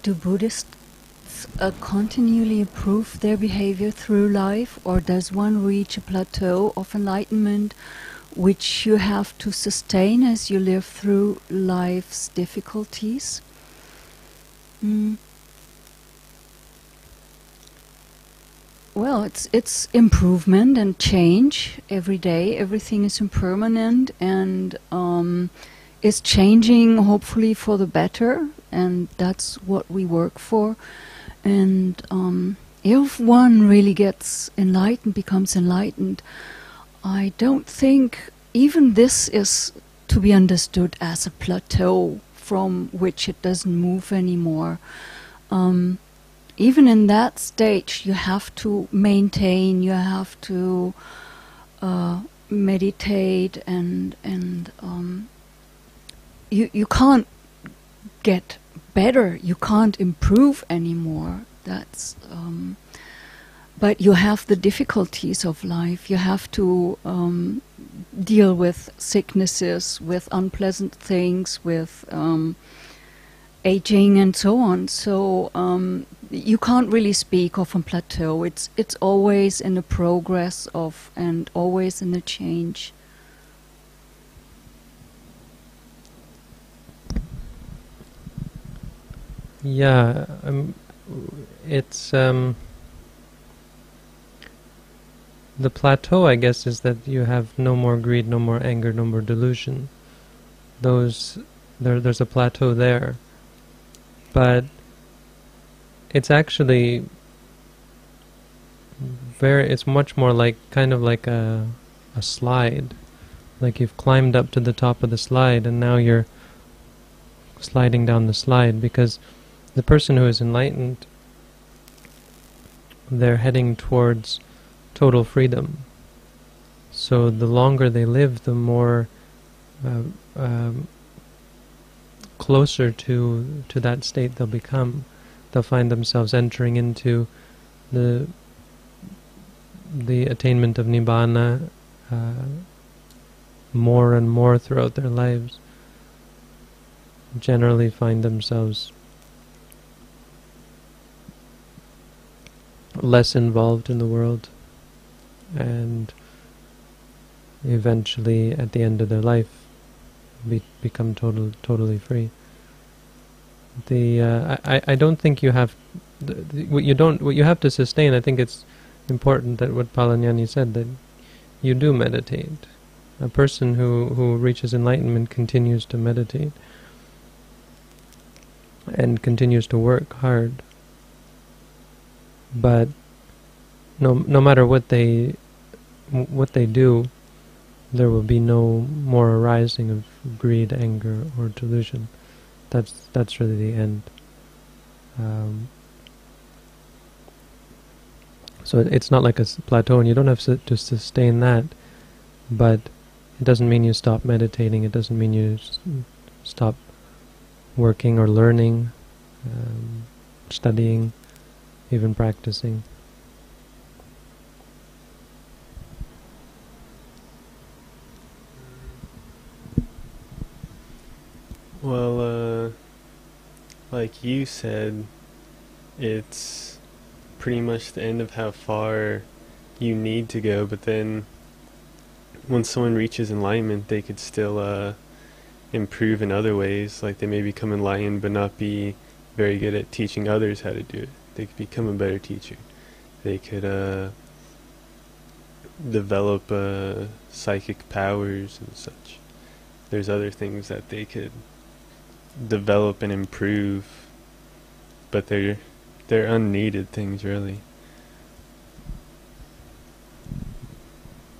do Buddhists continually improve their behavior through life, or does one reach a plateau of enlightenment which you have to sustain as you live through life's difficulties? Well, it's improvement and change every day. Everything is impermanent and is changing, hopefully for the better, and that's what we work for. And if one really gets enlightened, becomes enlightened, I don't think even this is to be understood as a plateau from which it doesn't move anymore. Even in that stage, you have to maintain, you have to meditate, and you can't get better, you can't improve anymore. That's but you have the difficulties of life. You have to deal with sicknesses, with unpleasant things, with aging and so on. So you can't really speak of a plateau. It's always in a progress of, and always in a change. Yeah, it's the plateau, I guess, is that you have no more greed, no more anger, no more delusion. There's a plateau there, but it's actually it's much more like, kind of like a slide. Like you've climbed up to the top of the slide and now you're sliding down the slide, because the person who is enlightened, they're heading towards total freedom. So the longer they live, the more closer to that state they'll become. They'll find themselves entering into the attainment of Nibbana more and more throughout their lives. Generally find themselves less involved in the world, and eventually at the end of their life become totally free. I don't think you have what you have to sustain. I think it's important that what Palanyani said, that you do meditate. A person who reaches enlightenment continues to meditate and continues to work hard. But no matter what they do, there will be no more arising of greed, anger, or delusion. That's really the end. So it's not like a plateau, and you don't have to sustain that. But it doesn't mean you stop meditating. It doesn't mean you stop working or learning, studying, even practicing. Well, like you said, it's pretty much the end of how far you need to go, but then when someone reaches enlightenment, they could still improve in other ways. Like they may become enlightened but not be very good at teaching others how to do it. They could become a better teacher. They could develop psychic powers and such. There's other things that they could develop and improve, but they're unneeded things, really.